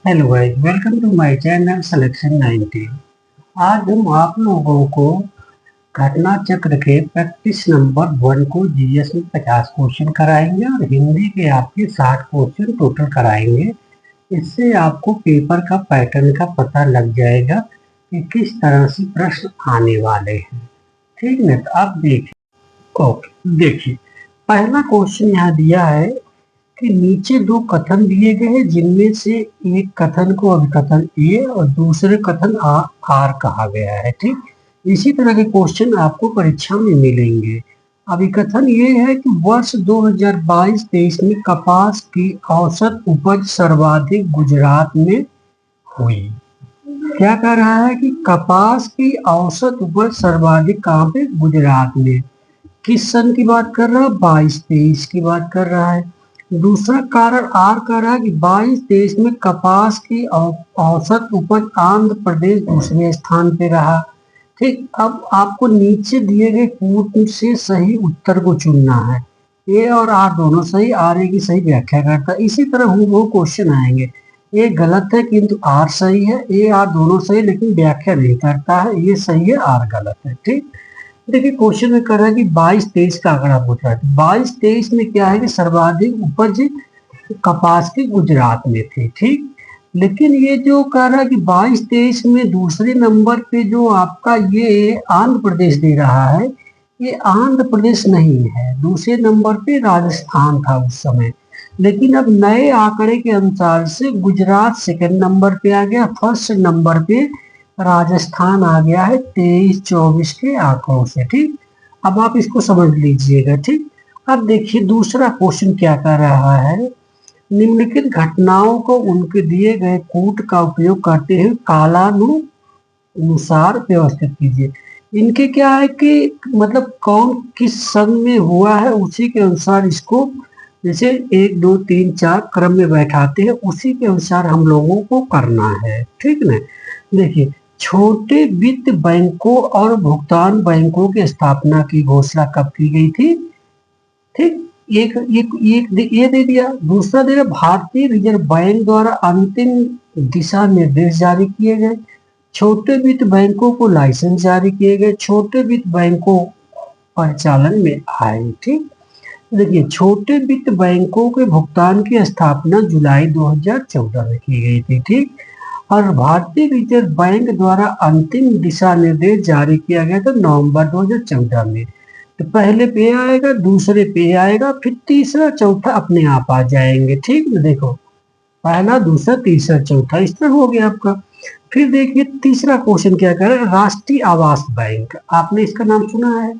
Hello guys, welcome to my channel selection 90। आज हम आप लोगों को घटना चक्र के प्रैक्टिस नंबर 1 को जीएस में 50 क्वेश्चन कराएंगे और हिंदी के आपके 60 क्वेश्चन टोटल कराएंगे। इससे आपको पेपर का पैटर्न का पता लग जाएगा कि किस तरह से प्रश्न आने वाले हैं। ठीक है, तो आप देखिए। ओके, देखिए पहला क्वेश्चन यहाँ दिया है कि नीचे दो कथन दिए गए हैं, जिनमें से एक कथन को अभिकथन ए और दूसरे कथन आर कहा गया है। ठीक, इसी तरह के क्वेश्चन आपको परीक्षा में मिलेंगे। अभिकथन ये है कि वर्ष 2022-23 में कपास की औसत उपज सर्वाधिक गुजरात में हुई। क्या कह रहा है कि कपास की औसत उपज सर्वाधिक कहाँ पे? गुजरात में। किस सन की बात कर रहा है? 22-23 की बात कर रहा है। दूसरा कारण आर कह रहा है कि 22-23 में कपास की औसत उपज आंध्र प्रदेश दूसरे स्थान पे रहा। ठीक, अब आपको नीचे दिए गए कूट से सही उत्तर को चुनना है। ए और आर दोनों सही, आर ए की सही व्याख्या करता है। इसी तरह वो क्वेश्चन आएंगे। ए गलत है किंतु आर सही है, ए आर दोनों सही लेकिन व्याख्या नहीं करता है, ये सही है, आर गलत है। ठीक, देखिए क्वेश्चन में कर रहा है कि 22-23 का आंकड़ा पूछ रहा है। 22-23 में क्या है कि सर्वाधिक उपज कपास की गुजरात में थी। ठीक, लेकिन ये जो कह रहा है कि 22-23 में दूसरे नंबर पे जो आपका ये आंध्र प्रदेश दे रहा है, ये आंध्र प्रदेश नहीं है, दूसरे नंबर पे राजस्थान था उस समय। लेकिन अब नए आंकड़े के अनुसार से गुजरात सेकंड नंबर पे आ गया, फर्स्ट नंबर पे राजस्थान आ गया है 23-24 के आंकड़ों से। ठीक, अब आप इसको समझ लीजिएगा। ठीक, अब देखिए दूसरा क्वेश्चन क्या कर रहा है। निम्नलिखित घटनाओं को उनके दिए गए कूट का उपयोग करते हुए कालानुसार व्यवस्थित कीजिए। इनके क्या है कि मतलब कौन किस सन में हुआ है उसी के अनुसार इसको, जैसे 1 2 3 4 क्रम में बैठाते हैं, उसी के अनुसार हम लोगों को करना है। ठीक ना, देखिए छोटे वित्त बैंकों और भुगतान बैंकों की स्थापना की घोषणा कब की गई थी? ठीक, एक ये दे दिया। दूसरा दे दिया भारतीय रिजर्व बैंक द्वारा अंतिम दिशा निर्देश जारी किए गए। छोटे वित्त बैंकों को लाइसेंस जारी किए गए। छोटे वित्त बैंकों परिचालन में आए। ठीक, देखिए छोटे वित्त बैंकों के भुगतान की स्थापना जुलाई 2014 में की गई थी। ठीक, और भारतीय रिजर्व बैंक द्वारा अंतिम दिशा निर्देश जारी किया गया था नवंबर 2014 में। तो पहले पे आएगा, दूसरे पे आएगा, फिर तीसरा चौथा अपने आप आ जाएंगे। ठीक ना, देखो पहला दूसरा तीसरा चौथा इस तरह हो गया आपका। फिर देखिए तीसरा क्वेश्चन क्या कर रहा है। राष्ट्रीय आवास बैंक, आपने इसका नाम सुना है?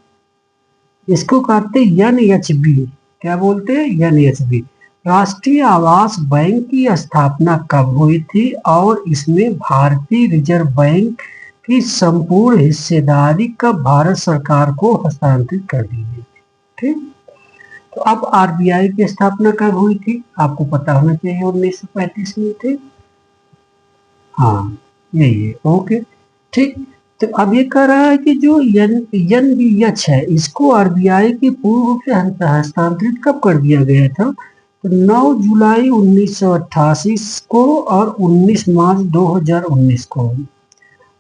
इसको कहते हैं NHB। क्या बोलते हैं? NHB। राष्ट्रीय आवास बैंक की स्थापना कब हुई थी और इसमें भारतीय रिजर्व बैंक की संपूर्ण हिस्सेदारी कब भारत सरकार को हस्तांतरित कर दी गई? ठीक, तो अब आरबीआई की स्थापना कब हुई थी? आपको पता होना चाहिए, 1935 में। ठीक, हाँ यही है। ओके, ठीक, तो अब ये कह रहा है कि जो NBH है, इसको आरबीआई के पूर्व रूप से हस्तांतरित कब कर दिया गया था? तो 9 जुलाई 1988 को और 19 मार्च 2019 को।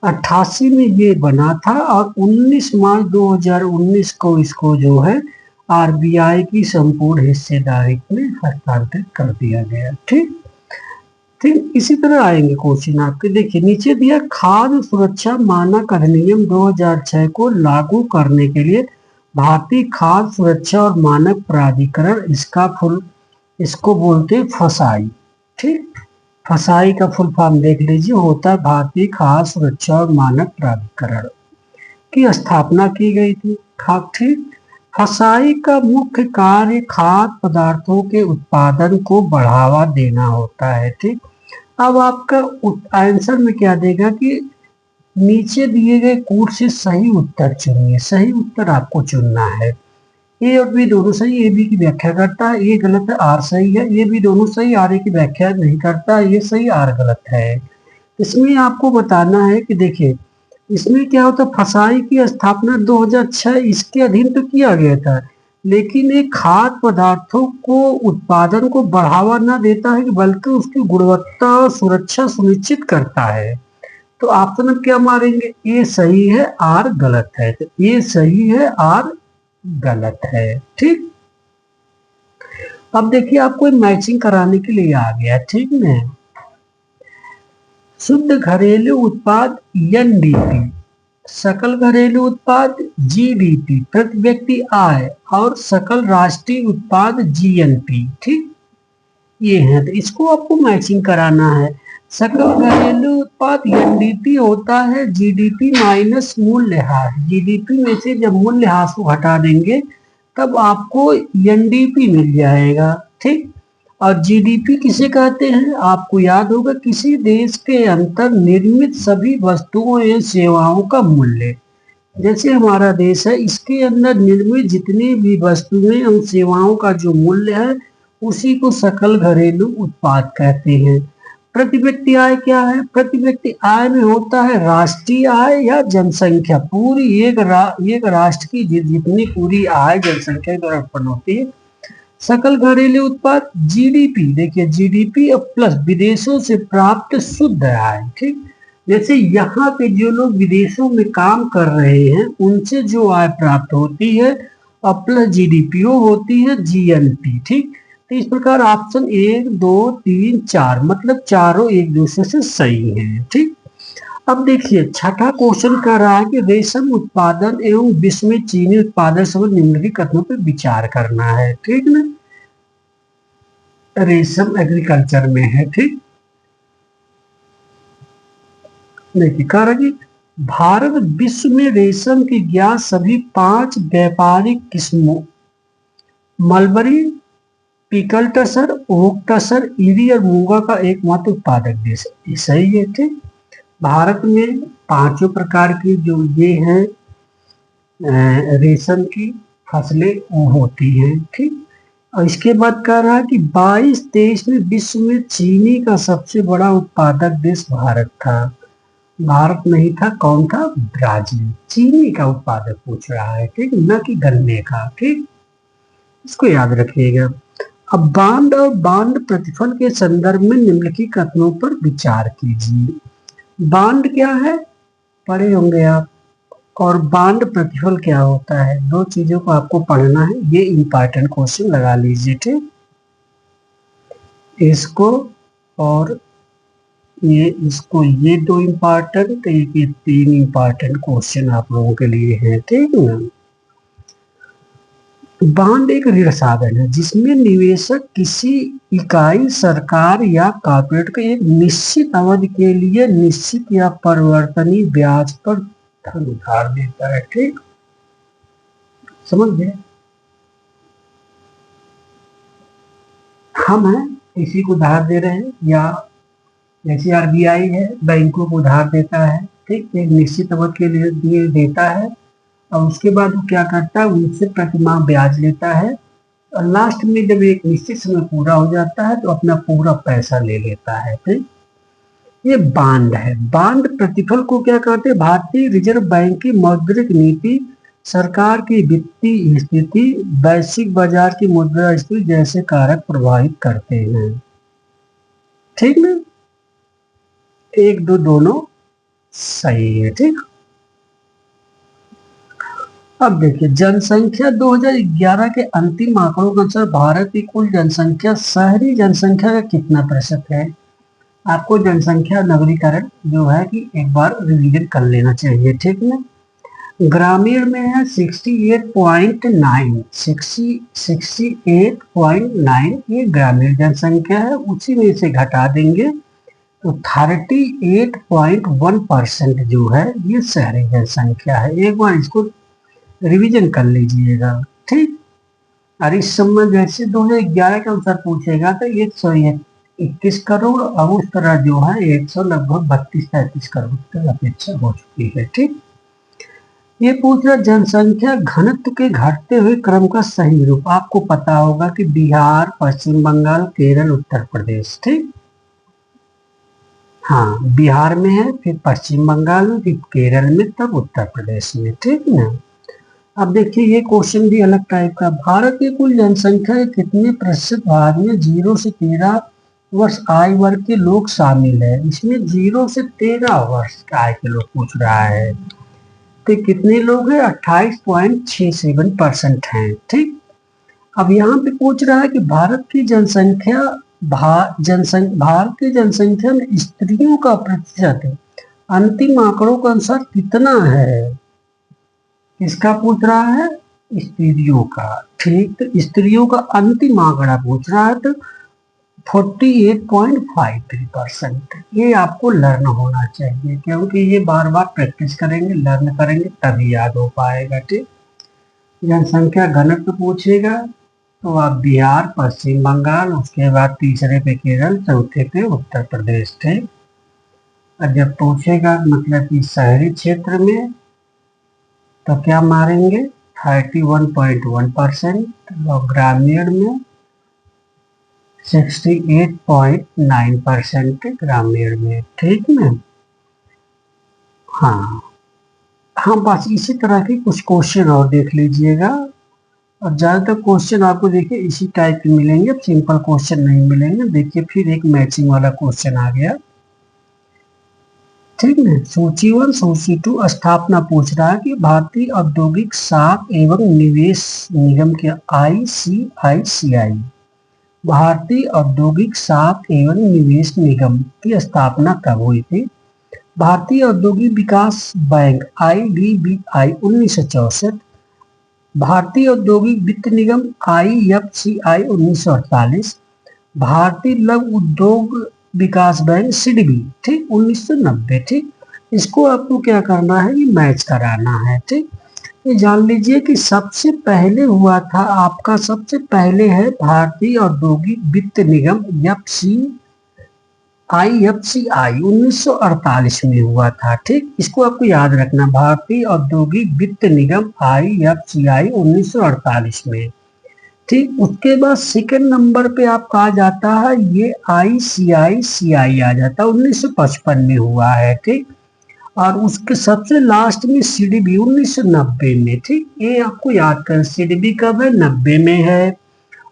88 में ये बना था और 19 मार्च 2019 को इसको जो है आरबीआई की संपूर्ण हिस्सेदारी में हस्तांतरित कर दिया गया। ठीक, ठीक, इसी तरह आएंगे क्वेश्चन आपके। देखिए नीचे दिया खाद्य सुरक्षा मानक अधिनियम 2006 को लागू करने के लिए भारतीय खाद्य सुरक्षा और मानक प्राधिकरण, इसको बोलते हैं फसाई। ठीक, फसाई का फुल फॉर्म देख लीजिए, होता है भारतीय खाद्य सुरक्षा और मानक प्राधिकरण की स्थापना की गई थी। ठीक, फसाई का मुख्य कार्य खाद्य पदार्थों के उत्पादन को बढ़ावा देना होता है। ठीक, अब आपका आंसर में क्या देगा कि नीचे दिए गए कूट से सही उत्तर चुनिए। सही उत्तर आपको चुनना है। ए और बी दोनों सही, ए बी की व्याख्या करता है, ये गलत है, आर सही है। ये बी दोनों सही, आर ए की व्याख्या नहीं करता, ये सही, आर गलत है। इसमें आपको बताना है कि देखिए इसमें क्या होता है, फसाई की स्थापना 2006 इसके अधीन तो किया गया था, लेकिन ये खाद्य पदार्थों को उत्पादन को बढ़ावा न देता है, बल्कि उसकी गुणवत्ता और सुरक्षा सुनिश्चित करता है। तो ऑप्शन में क्या मारेंगे? ए सही है, आर गलत है। तो ए सही है, आर गलत है। ठीक, अब देखिए आपको मैचिंग कराने के लिए आ गया। ठीक है, शुद्ध घरेलू उत्पाद एनडीपी, सकल घरेलू उत्पाद जीडीपी, प्रति व्यक्ति आय, और सकल राष्ट्रीय उत्पाद जीएनपी। ठीक, ये है, तो इसको आपको मैचिंग कराना है। सकल घरेलू उत्पाद एनडीपी होता है जीडीपी माइनस मूल्यह्रास। जीडीपी में से जब मूल्यह्रास को हटा देंगे तब आपको एनडीपी मिल जाएगा। ठीक, और जीडीपी किसे कहते हैं? आपको याद होगा, किसी देश के अंतर निर्मित सभी वस्तुओं एवं सेवाओं का मूल्य। जैसे हमारा देश है, इसके अंदर निर्मित जितनी भी वस्तुएं एवं सेवाओं का जो मूल्य है उसी को सकल घरेलू उत्पाद कहते हैं। प्रति व्यक्ति आय क्या है? प्रति व्यक्ति आय में होता है राष्ट्रीय आय या जनसंख्या, पूरी एक राष्ट्र की जितनी पूरी आय जनसंख्या द्वारा उत्पन्न होती है। सकल घरेलू उत्पाद जीडीपी, देखिए जीडीपी और प्लस विदेशों से प्राप्त शुद्ध आय। ठीक, जैसे यहाँ पे जो लोग विदेशों में काम कर रहे हैं उनसे जो आय प्राप्त होती है और प्लस जीडीपी होती है जीएनपी। ठीक, तो इस प्रकार ऑप्शन 1 2 3 4 मतलब चारों एक दूसरे से सही है। ठीक, अब देखिए छठा क्वेश्चन कर रहा है कि रेशम उत्पादन एवं विश्व में चीनी उत्पादन संबंधी निम्नलिखित कथनों पर विचार करना है। ठीक ना, रेशम एग्रीकल्चर में है। ठीक, देखिए कह रहा कि भारत विश्व में रेशम की ज्ञात सभी 5 व्यापारिक किस्मों मलबरी, पिकल टसर, ओक टसर, ईरी और मूंगा का एकमात्र उत्पादक देश है। सही है। ठीक, भारत में 5 प्रकार की जो ये हैं रेशम की फसलें वो होती हैं। ठीक, और इसके बाद कह रहा है कि 22 देश में विश्व में चीनी का सबसे बड़ा उत्पादक देश भारत था। भारत नहीं था, कौन था? ब्राजील। चीनी का उत्पादक पूछ रहा है। ठीक, न कि गन्ने का। ठीक, इसको याद रखिएगा। अब बांड और बांड प्रतिफल के संदर्भ में निम्नलिखित कथनों पर विचार कीजिए। बांड क्या है? पढ़े होंगे आप। और बांड प्रतिफल क्या होता है? दो चीजों को आपको पढ़ना है, ये इंपॉर्टेंट क्वेश्चन लगा लीजिए। ठीक, इसको और इसको, ये 2 इंपॉर्टेंट, एक ये 3 इंपॉर्टेंट क्वेश्चन आप लोगों के लिए है। ठीक ना, बांड एक ऋण साधन है जिसमें निवेशक किसी इकाई, सरकार या कॉर्पोरेट को एक निश्चित अवधि के लिए निश्चित या परिवर्तनीय ब्याज पर धन उधार देता है। ठीक, समझ गए? हम हैं, किसी को उधार दे रहे हैं, या जैसे आरबीआई है बैंकों को उधार देता है। ठीक, एक निश्चित अवधि के लिए देता है और उसके बाद वो क्या करता है, उनसे प्रति माह ब्याज लेता है और लास्ट में जब एक निश्चित समय पूरा हो जाता है तो अपना पूरा पैसा ले लेता है। ठीक, ये बांड है। बांड प्रतिफल को क्या कहते हैं? भारतीय रिजर्व बैंक की मौद्रिक नीति, सरकार की वित्तीय स्थिति, वैश्विक बाजार की मुद्रा स्थिति जैसे कारक प्रभावित करते हैं। ठीक ना, 1 2 दोनों सही है। ठीक, अब देखिए जनसंख्या 2011 के अंतिम आंकड़ों के अनुसार भारत की कुल जनसंख्या शहरी जनसंख्या का कितना प्रतिशत है? आपको जनसंख्या नगरीकरण जो है कि एक बार रिवीजन कर लेना चाहिए। ठीक है, ग्रामीण में है 68.9, 68.9 ये ग्रामीण जनसंख्या है। उसी में से घटा देंगे तो 38.1% जो है ये शहरी जनसंख्या है। एक बार इसको रिवीजन कर लीजिएगा। ठीक, और इस संबंध जैसे 2011 के अनुसार पूछेगा तो 121 करोड़ और उस तरह जो है 100 लगभग 32-33 करोड़ की अपेक्षा हो चुकी है। ठीक, ये पूछ रहा जनसंख्या घनत्व के घटते हुए क्रम का सही रूप। आपको पता होगा कि बिहार, पश्चिम बंगाल, केरल, उत्तर प्रदेश। ठीक, हाँ, बिहार में है, फिर पश्चिम बंगाल में, फिर केरल में, तब उत्तर प्रदेश में। ठीक ना, अब देखिए ये क्वेश्चन भी अलग टाइप का। भारत की कुल जनसंख्या के कितने प्रतिशत भाग में 0 से 13 वर्ष आयु वर्ग के लोग शामिल है? इसमें 0 से 13 वर्ष का आयु के लोग पूछ रहा है। तो कितने लोग हैं? 28.67% हैं। ठीक। अब यहाँ पे पूछ रहा है कि भारत की जनसंख्या भारत की जनसंख्या में स्त्रियों का प्रतिशत अंतिम आंकड़ों के अनुसार कितना है? किसका पूछ रहा है? स्त्रियों का। ठीक। तो स्त्रियों का अंतिम आंकड़ा पूछ रहा है, तो 48.53%। ये आपको लर्न होना चाहिए, क्योंकि ये बार बार प्रैक्टिस करेंगे, लर्न करेंगे, तभी याद हो पाएगा। ठीक। जनसंख्या घनत्व पूछेगा तो आप बिहार, पश्चिम बंगाल, उसके बाद तीसरे पे केरल, चौथे पे उत्तर प्रदेश। ठीक। और जब पूछेगा मतलब कि शहरी क्षेत्र में, तो क्या मारेंगे? 31.1% और ग्रामीण में 68.9% ग्रामीण में। ठीक ना? हाँ हाँ, बस इसी तरह के कुछ क्वेश्चन और देख लीजिएगा। और ज़्यादातर क्वेश्चन आपको देखिए इसी टाइप के मिलेंगे, सिंपल क्वेश्चन नहीं मिलेंगे। देखिए फिर एक मैचिंग वाला क्वेश्चन आ गया। ठीक है। सूची 1 सूची 2 स्थापना पूछ रहा है कि भारतीय औद्योगिक साख एवं निवेश निगम के ICICI भारतीय औद्योगिक साख एवं निवेश निगम की स्थापना कब हुई थी? भारतीय औद्योगिक विकास बैंक IDBI 1964, भारतीय औद्योगिक वित्त निगम IFCI 1948, भारतीय लघु उद्योग विकास बैंक सिडबी, ठीक, 1990। ठीक। इसको आपको क्या करना है? ये मैच कराना है। ठीक। ये जान लीजिए कि सबसे पहले हुआ था आपका, सबसे पहले है भारतीय औद्योगिक वित्त निगम IFCI 1948 में हुआ था। ठीक। इसको आपको याद रखना, भारतीय औद्योगिक वित्त निगम IFCI 1948 में। ठीक। उसके बाद सेकंड नंबर पे आपका आ जाता है ये ICICI आ जाता है, 1955 में हुआ है। ठीक। और उसके सबसे लास्ट में CDB 1990 में। ठीक। ये आपको याद कर, CDB कब है? 90 में है।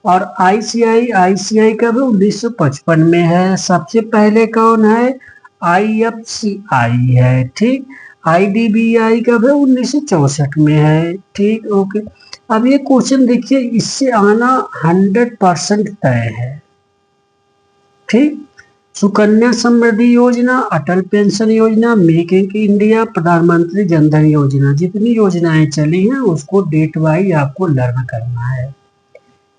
और ICICI कब है? 1955 में है। सबसे पहले कौन है? IFCI है। ठीक। IDBI कब है? 1964 में है। ठीक। ओके। अब ये क्वेश्चन देखिए, इससे आना 100% तय है। ठीक। सुकन्या समृद्धि योजना, अटल पेंशन योजना, मेक इन इंडिया, प्रधानमंत्री जनधन योजना, जितनी योजनाएं चली हैं उसको डेट वाइज आपको लर्न करना है।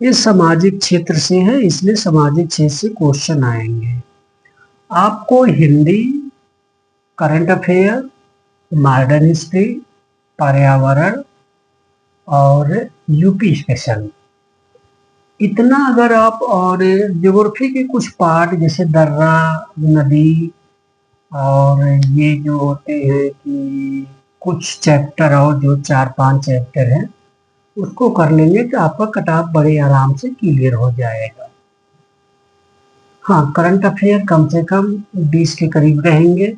ये सामाजिक क्षेत्र से है, इसलिए सामाजिक क्षेत्र से क्वेश्चन आएंगे। आपको Hindi, current affair, modern history, पर्यावरण और यूपी स्पेशल, इतना अगर आप, और ज्योग्राफी के कुछ पार्ट जैसे दर्रा, नदी, और ये जो होते हैं कि कुछ चैप्टर और जो 4-5 चैप्टर हैं उसको कर लेंगे तो आपका कट ऑफ बड़े आराम से क्लियर हो जाएगा। हाँ, करंट अफेयर कम से कम 20 के करीब रहेंगे।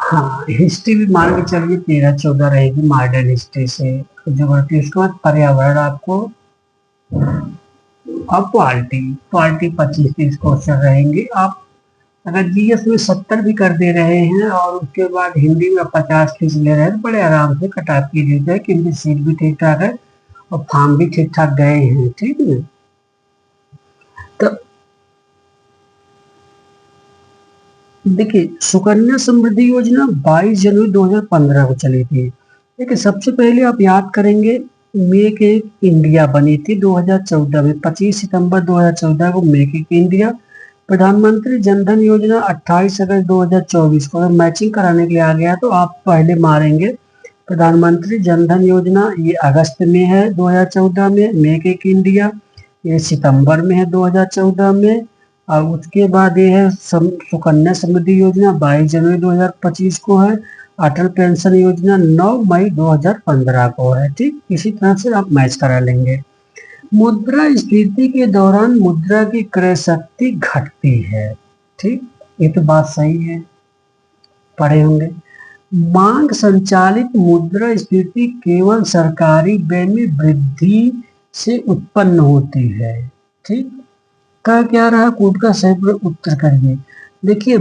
हाँ, हिस्ट्री भी मान के चलिए 13-14 रहेगी मॉडर्न हिस्ट्री से। ज्योग्राफी, उसके बाद पर्यावरण आपको, अब क्वालिटी 25-30 क्वेश्चन रहेंगे। आप अगर GS में 70 भी कर दे रहे हैं और उसके बाद हिंदी में 50 खींच ले रहे हैं तो बड़े आराम से कट ऑफ कीजिए जाए, क्योंकि सीट भी ठीक ठाक है और फॉर्म भी ठीक ठाक गए हैं। ठीक है। तो देखिए, सुकन्या समृद्धि योजना 22 जनवरी 2015 को चली थी। देखिए, सबसे पहले आप याद करेंगे मेक इन इंडिया बनी थी 2014 में, 25 सितंबर 2014 को मेक इन इंडिया। प्रधानमंत्री जनधन योजना 28 अगस्त 2024 को। अगर मैचिंग कराने के लिए आ गया तो आप पहले मारेंगे प्रधानमंत्री जनधन योजना, ये अगस्त में है 2014 में। मेक इन इंडिया ये सितंबर में है 2014 में। और उसके बाद ये है सुकन्या समृद्धि योजना 22 जनवरी 2025 को है। अटल पेंशन योजना 9 मई 2015 को है। ठीक। इसी तरह से आप मैच करा लेंगे। मुद्रास्फीति के दौरान मुद्रा की क्रय शक्ति घटती है। ठीक। ये तो बात सही है, पढ़े होंगे। मांग संचालित मुद्रास्फीति केवल सरकारी व्यय में वृद्धि से उत्पन्न होती है। ठीक, कहा क्या रहा कोड का सही उत्तर करिए। देखिए,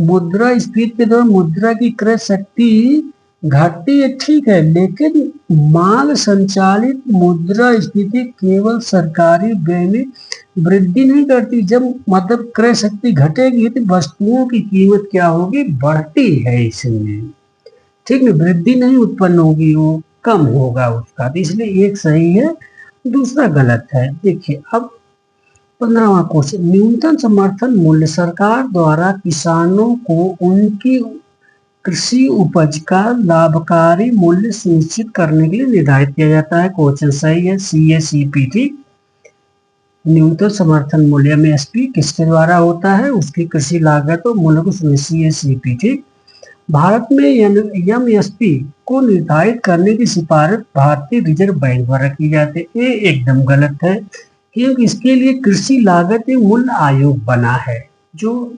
मुद्रास्फीति के दौरान मुद्रा की क्रय शक्ति घटती है, ठीक है, लेकिन मांग संचालित मुद्रास्फीति केवल सरकारी व्यय में वृद्धि नहीं करती। जब मतलब क्रय शक्ति घटेगी तो वस्तुओं की कीमत क्या होगी, बढ़ती है इसमें, ठीक है, वृद्धि नहीं उत्पन्न होगी, वो कम होगा उसका। तो इसलिए एक सही है, दूसरा गलत है। देखिए अब 15वां क्वेश्चन, न्यूनतम समर्थन मूल्य सरकार द्वारा किसानों को उनकी कृषि उपज का लाभकारी मूल्य सुनिश्चित करने के लिए निर्धारित किया जाता है। क्वेश्चन सही है, CACP। ठीक, न्यूनतम समर्थन मूल्य MSP किसके द्वारा होता है, उसकी कृषि लागत और मूल्य को CACP। ठीक, भारत में MSP को निर्धारित करने की सिफारिश भारतीय रिजर्व बैंक द्वारा की जाती है। ये एकदम गलत है, क्योंकि इसके लिए कृषि लागत मूल्य आयोग बना है, जो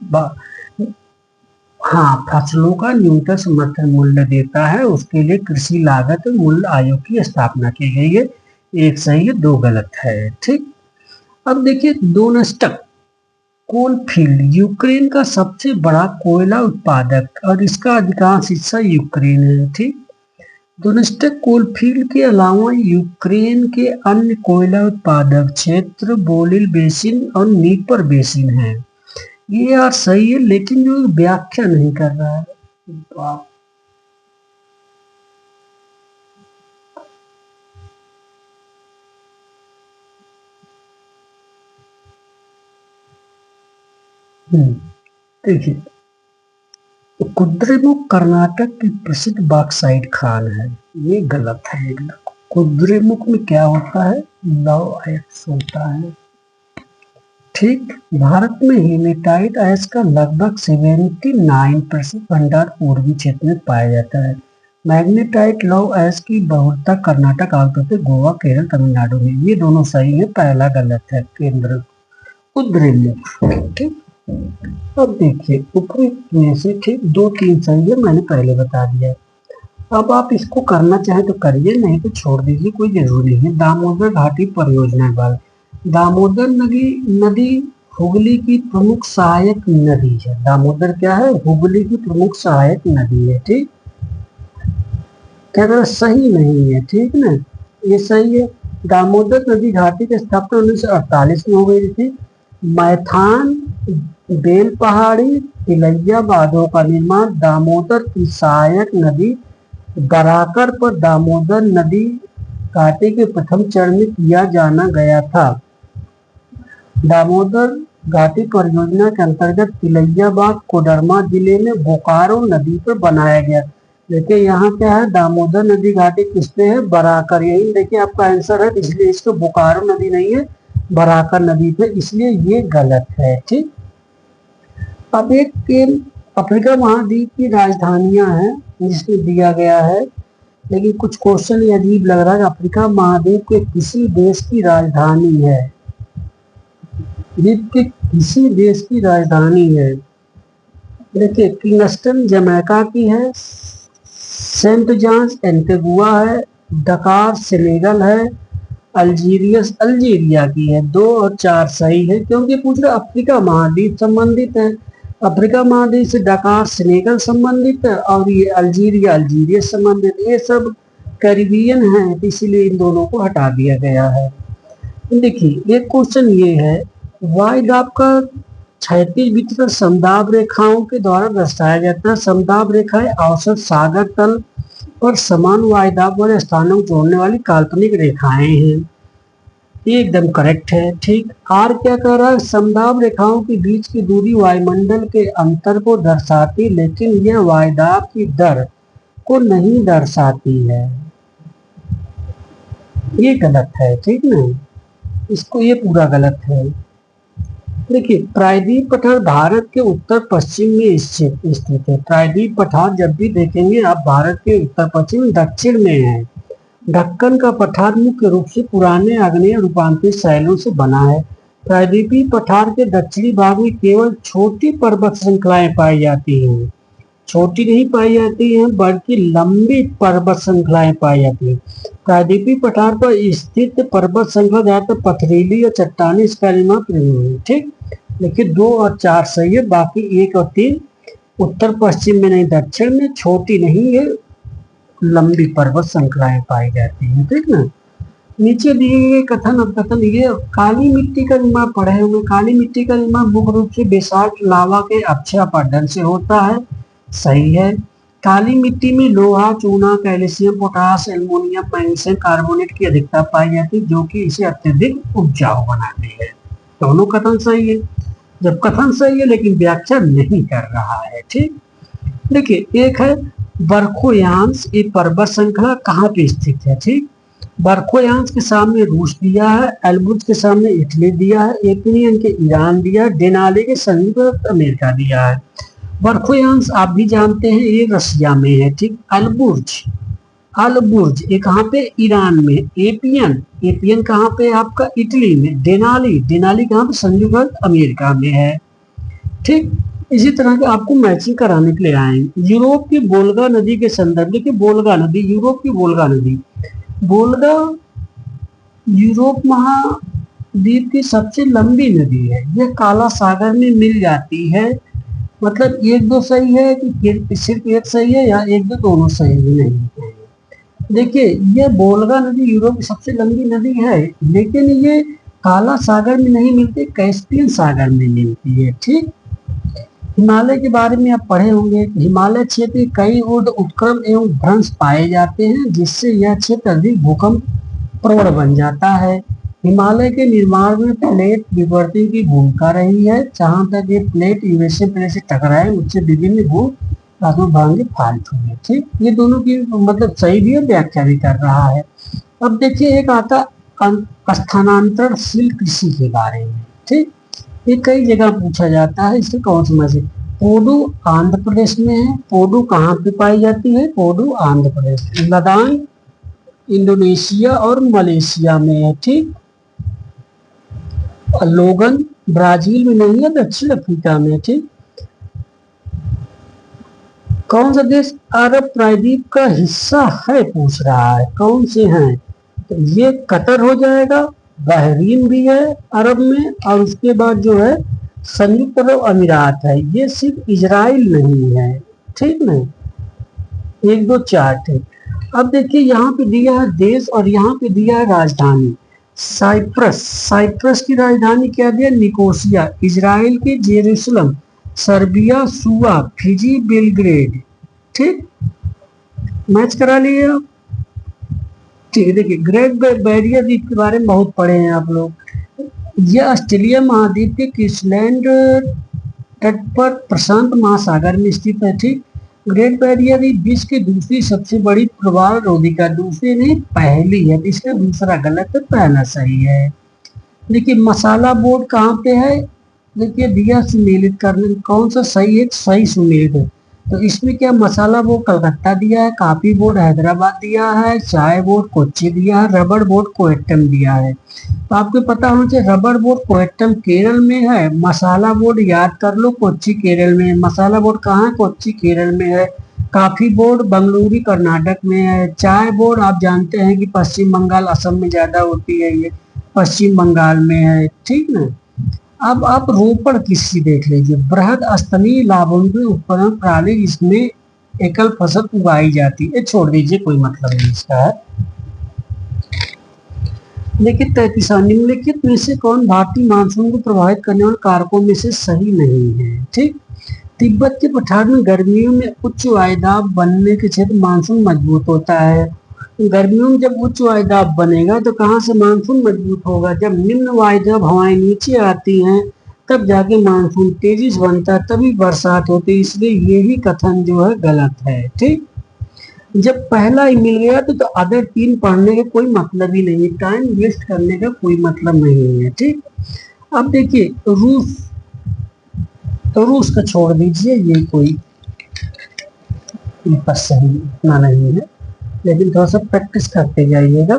हाँ फसलों का न्यूनतम समर्थन मूल्य देता है, उसके लिए कृषि लागत मूल्य आयोग की स्थापना की गई है। एक सही है, दो गलत है। ठीक, अब देखिए दोनेस्टक कोल फील्ड यूक्रेन का सबसे बड़ा कोयला उत्पादक और इसका अधिकांश हिस्सा यूक्रेन है। ठीक, दोनेस्टक कोल फील्ड के अलावा यूक्रेन के अन्य कोयला उत्पादक क्षेत्र बोलिल बेसिन और नीपर बेसिन है। ये यार सही है, लेकिन जो व्याख्या नहीं कर रहा है। देखिए, कुद्रेमुख कर्नाटक की प्रसिद्ध बॉक्साइट खान है, ये गलत है एकदम। कुद्रेमुख में क्या होता है, लव अयस्क होता है। ठीक, भारत में हेमेटाइट अयस्क का लगभग 79% भंडार पूर्वी क्षेत्र में पाया जाता है। मैग्नेटाइट लौह अयस्क की बहुलता कर्नाटक, आमतौर पर गोवा, केरल, तमिलनाडु में। ये दोनों सही है, पहला गलत है, केंद्र कुद्रेमुख। ठीक, अब देखिए ऊपरी में से ठीक 2-3 सही है, मैंने पहले बता दिया। अब आप इसको करना चाहें तो करिए, नहीं तो छोड़ दीजिए, कोई जरूरी नहीं है। दामोदर घाटी परियोजना बाल, दामोदर नदी हुगली की प्रमुख सहायक नदी है। दामोदर क्या है, हुगली की प्रमुख सहायक नदी है। ठीक, क्या कहना सही नहीं है, ठीक ना, ये सही है। दामोदर नदी घाटी की स्थापना 1948 में हो गई थी। मैथान, बेल पहाड़ी, तिलैया बांधों का निर्माण दामोदर की सहायक नदी बराकर पर दामोदर नदी घाटी के प्रथम चरण में किया जाना गया था। दामोदर घाटी परियोजना के अंतर्गत तिलैयाबाद कोडरमा जिले में बोकारो नदी पर बनाया गया। देखिए यहाँ क्या है, दामोदर नदी घाटी किस पे है, बराकर। यही देखिए आपका आंसर है, इसलिए इसको बोकारो नदी नहीं है, बराकर नदी पे, इसलिए ये गलत है। ठीक, अब एक अफ्रीका महाद्वीप की राजधानियां हैं जिसमें दिया गया है, लेकिन कुछ क्वेश्चन अजीब लग रहा है। अफ्रीका महाद्वीप के किसी देश की राजधानी है, द्वीप के किसी देश की राजधानी है। देखिए किंगस्टन जमैका की है, सेंट जॉन्स एंटीगुआ है, डकार सेनेगल है, अल्जीरिया की है। 2 और 4 सही है, क्योंकि पूछ रहा अफ्रीका महाद्वीप संबंधित है। अफ्रीका महाद्वीप से डकार सेनेगल संबंधित है और ये अल्जीरिया संबंधित, ये सब कैरिबियन है, तो इसीलिए इन दोनों को हटा दिया गया है। देखिए एक क्वेश्चन ये है, वायुदाब का क्षैतिज वितरण समदाब रेखाओं के द्वारा दर्शाया जाता है। समदाब रेखाएं औसत सागर तल पर समान वायुदाब वाले स्थानों को जोड़ने वाली काल्पनिक रेखाएं हैं। ये एकदम करेक्ट है। ठीक, आर क्या कह रहा है, समदाब रेखाओं के बीच की दूरी वायुमंडल के अंतर को दर्शाती, लेकिन यह वायुदाब की दर को नहीं दर्शाती है। ये गलत है, ठीक ना, इसको ये पूरा गलत है। देखिए प्रायद्वीप पठार भारत के उत्तर पश्चिम में स्थित है। प्रायद्वीप पठार जब भी देखेंगे आप भारत के उत्तर पश्चिम दक्षिण में है। ढक्कन का पठार मुख्य रूप से पुराने आग्नेय रूपांतरित शैलों से बना है। प्रायद्वीपीय पठार के दक्षिणी भाग में केवल छोटी पर्वत श्रृंखलाएं पाई जाती हैं। छोटी नहीं पाई जाती हैं बल्कि लंबी पर्वत श्रृंखलाएं पाई जाती हैं। प्रायद्वीपीय पठार पर स्थित पर्वत श्रृंखला ज्यादातर पथरीली और चट्टानी इसका निर्माण है। ठीक, देखिए 2 और 4 सही है, बाकी 1 और 3 उत्तर पश्चिम में नहीं दक्षिण में, छोटी नहीं है, लंबी पर्वत श्रृंखलाएं पाई जाती हैं। ठीक ना, नीचे दिए गए कथन अब कथन ये काली मिट्टी का निर्माण पढ़े होंगे। काली मिट्टी का निर्माण मुख्य रूप से बेसाल्ट लावा के अक्षय अपरदन से होता है, सही है। काली मिट्टी में लोहा, चूना, calcium, potash, aluminium, magnesium carbonate की अधिकता पाई जाती है, जो कि इसे अत्यधिक उपजाऊ बनाती है। दोनों कथन सही है। जब कथन सही है लेकिन व्याख्या नहीं कर रहा है। ठीक, देखिए एक है बर्खोयांश, ये पर्वत श्रृंखला कहाँ पे स्थित है। ठीक, बर्खोयांश के सामने रूस दिया है, एल्ब्रुज के सामने इटली दिया है, एपिनियन के ईरान दिया है, डेनाली के संयुक्त अमेरिका दिया है। बर्खोयांश आप भी जानते हैं ये रशिया में है। ठीक, अल्बुर्ज, अल्बुर्ज ये कहाँ पे, ईरान में। एपियन, एपियन कहाँ पे आपका, इटली में। डेनाली, डेनाली कहाँ पे, संयुक्त अमेरिका में है। ठीक, इसी तरह के आपको मैचिंग कराने के लिए आएंगे। यूरोप की वोल्गा नदी के संदर्भ, देखिए वोल्गा नदी, यूरोप की वोल्गा नदी, वोल्गा यूरोप महाद्वीप की सबसे लंबी नदी है। यह काला सागर में मिल जाती है। मतलब 1-2 सही है कि सिर्फ एक सही है या 1-2 दोनों सही नहीं है। देखिए ये वोल्गा नदी यूरोप की सबसे लंबी नदी है, लेकिन ये काला सागर में नहीं मिलती, कैस्पियन सागर में मिलती है। ठीक, हिमालय के बारे में आप पढ़े होंगे। हिमालय क्षेत्र में कई ऊर्ध्व उपक्रम एवं भ्रंश पाए जाते हैं, जिससे यह क्षेत्र अधिक भूकंप प्रवण बन जाता है। हिमालय के निर्माण में प्लेट विवर्तन की भूमिका रही है। जहां तक ये प्लेट यूरेशियन प्लेट से टकराए उससे विभिन्न भूरात्मक भांगे फाल्ट हुए। ठीक, ये दोनों की मतलब सही भी है, व्याख्या भी कर रहा है। अब देखिए एक आता स्थानांतरणशील कृषि के बारे में। ठीक, ये कई जगह पूछा जाता है, इसे कौन समझे। पोडू आंध्र प्रदेश में है। पोडू कहाँ पे पाई जाती है, पोडू आंध्र प्रदेश। लदान इंडोनेशिया और मलेशिया में है। ठीक, लोगन ब्राजील में नहीं है, दक्षिण अफ्रीका में। ठीक, कौन सा देश अरब प्रायद्वीप का हिस्सा है पूछ रहा है, कौन से हैं, तो ये कतर हो जाएगा, बहरीन भी है अरब में, और उसके बाद जो है संयुक्त अरब अमीरात है। ये सिर्फ इजराइल नहीं है। ठीक ना, 1, 2, 4 थे। अब देखिए यहाँ पे दिया है देश और यहाँ पे दिया है राजधानी। साइप्रस, साइप्रस की राजधानी क्या दिया, निकोसिया। इजराइल की जेरूसलम, सर्बिया सुआ, फिजी बेलग्रेड। ठीक, मैच करा लिए आप। ठीक है, देखिए ग्रेट बैरियर रीफ के बारे में बहुत पढ़े हैं आप लोग। यह ऑस्ट्रेलिया महाद्वीप के क्वींसलैंड तट पर प्रशांत महासागर में स्थित है। ठीक, ग्रेट बैरियर रीफ विश्व की दूसरी सबसे बड़ी प्रवाल रोधिका, दूसरी नहीं पहली है, इसका दूसरा गलत है, पहला सही है। देखिए मसाला बोर्ड कहाँ पे है, देखिए दिया सुमेलित करने, कौन सा सही है, सही सुमेलित है। तो इसमें क्या मसाला बोर्ड कलकत्ता दिया है, कॉफी बोर्ड हैदराबाद दिया है, चाय बोर्ड कोच्चि दिया है, रबर बोर्ड कोट्टयम दिया है। तो आपको पता होना चाहिए रबर बोर्ड कोट्टयम केरल में है, मसाला बोर्ड याद कर लो कोच्चि केरल में है। मसाला बोर्ड कहाँ है, कोच्चि केरल में है। कॉफी बोर्ड बंगलुरु कर्नाटक में है। चाय बोर्ड आप जानते हैं कि पश्चिम बंगाल असम में ज्यादा होती है, ये पश्चिम बंगाल में है। ठीक ना, अब आप रोपण कृषि देख लीजिए, बृहद स्तनीय लाभोन्मुख उत्पादन प्रणाली, जिसमें एकल फसल उगाई जाती है। छोड़ दीजिए, कोई मतलब नहीं इसका है। देखिए 33 निम्नलिखित में से कौन भारतीय मानसून को प्रभावित करने वाले कारकों में से सही नहीं है। ठीक, तिब्बत के पठार में गर्मियों में उच्च वायुदाब बनने के क्षेत्र मानसून मजबूत होता है। गर्मियों में जब उच्च वायुदाब बनेगा तो कहाँ से मानसून मजबूत होगा, जब निम्न वायुदाब हवाएं नीचे आती हैं तब जाके मानसून तेजी से बनता है, तभी बरसात होती है। इसलिए यही कथन जो है गलत है। ठीक, जब पहला ही मिल गया तो अदर 3 पढ़ने का कोई मतलब ही नहीं, टाइम वेस्ट करने का कोई मतलब नहीं है। ठीक, अब देखिए रूस, तो रूस का छोड़ दीजिए, ये कोई सही इतना नहीं है, लेकिन थोड़ा सा प्रैक्टिस करते जाइएगा।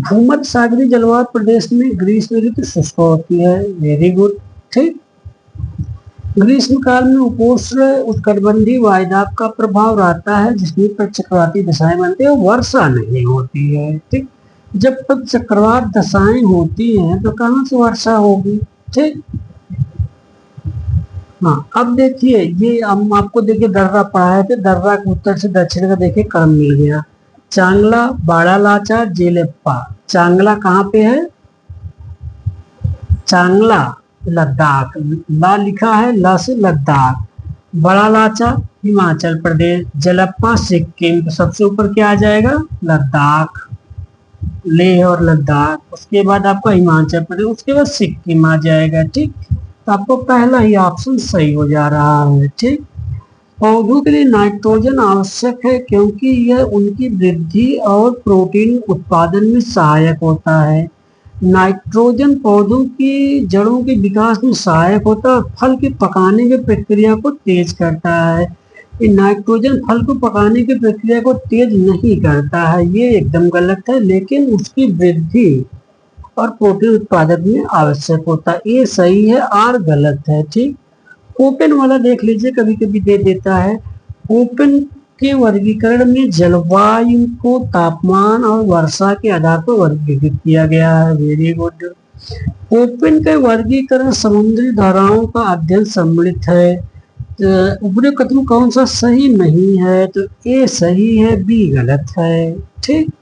भूमध्य सागरीय जलवायु प्रदेश में ग्रीष्म ऋतु शुष्क होती है, वेरी गुड। ठीक, ग्रीष्म काल में उपोष्ण उष्णकटिबंधीय वायुदाब का प्रभाव रहता है जिसमें पर चक्रवाती दशाएं बनती है, वर्षा नहीं होती है। ठीक, जब तक चक्रवात दशाएं होती हैं तो कहाँ से वर्षा होगी। ठीक, हाँ अब देखिए ये हम आपको देखिए दर्रा पढ़ाए थे, दर्रा के उत्तर से दक्षिण का देखिए क्रम मिल गया। चांगला, बाड़ालाचा, जेलेप्पा। चांगला कहाँ पे है, चांगला लद्दाख, ला लिखा है, ला से लद्दाख। बड़ा लाचा हिमाचल प्रदेश, जलप्पा सिक्किम, तो सबसे ऊपर क्या आ जाएगा, लद्दाख, लेह और लद्दाख। उसके बाद आपका हिमाचल प्रदेश, उसके बाद सिक्किम आ जाएगा। ठीक, तो आपको पहला ही ऑप्शन सही हो जा रहा है। ठीक, पौधों के लिए नाइट्रोजन आवश्यक है क्योंकि यह उनकी वृद्धि और प्रोटीन उत्पादन में सहायक होता है। नाइट्रोजन पौधों की जड़ों के विकास में सहायक होता है और फल के पकाने की प्रक्रिया को तेज करता है। ये नाइट्रोजन फल को पकाने की प्रक्रिया को तेज नहीं करता है, ये एकदम गलत है, लेकिन उसकी वृद्धि और प्रोटीन उत्पादन में आवश्यक होता है, ये सही है और गलत है। ठीक, ओपन वाला देख लीजिए, कभी कभी दे देता है। ओपन के वर्गीकरण में जलवायु को तापमान और वर्षा के आधार पर वर्गीकृत किया गया है। Very good. ओपन का वर्गीकरण समुद्री धाराओं का अध्ययन सम्मिलित है। तो ऊपरी कथन कौन सा सही नहीं है, तो ए सही है, बी गलत है। ठीक,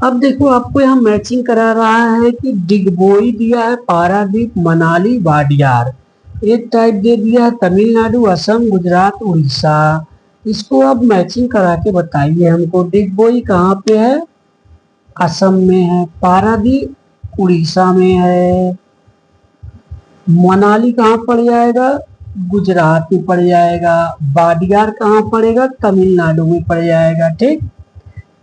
अब देखो आपको यहाँ मैचिंग करा रहा है कि डिगबोई दिया है, पारादीप, मनाली, वाडियार। एक टाइप दे दिया है तमिलनाडु, असम, गुजरात, उड़ीसा। इसको अब मैचिंग करा के बताइए हमको। डिगबोई कहाँ पे है, असम में है। पारादीप उड़ीसा में है। मनाली कहाँ पड़ जाएगा, गुजरात में पड़ जाएगा। वाडियार कहाँ पड़ेगा, तमिलनाडु में पड़ जाएगा। ठीक,